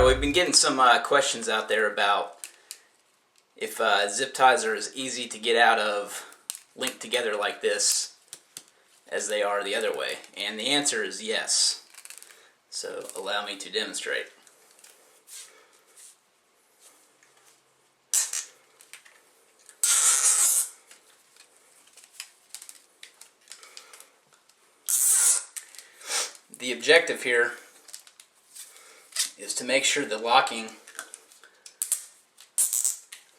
we've been getting some questions out there about if zip ties are as easy to get out of linked together like this as they are the other way. And the answer is yes. So allow me to demonstrate. The objective here is to make sure the locking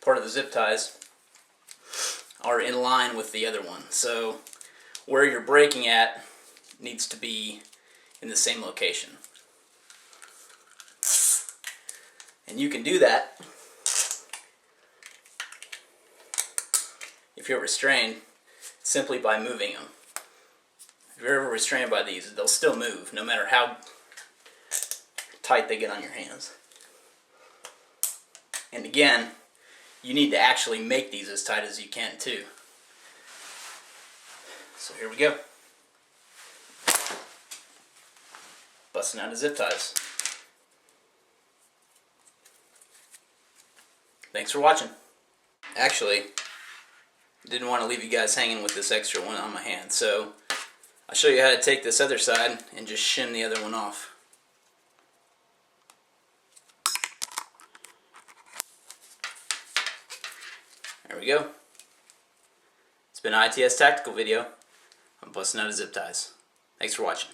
part of the zip ties are in line with the other one. So where you're breaking at needs to be in the same location. And you can do that if you're restrained simply by moving them. If you're ever restrained by these, they'll still move no matter how tight they get on your hands. And again, you need to actually make these as tight as you can too. So here we go. Busting out of zip ties. Thanks for watching. Actually, didn't want to leave you guys hanging with this extra one on my hand, so I'll show you how to take this other side and just shim the other one off. There we go. It's been an ITS Tactical video. I'm busting out of zip ties. Thanks for watching.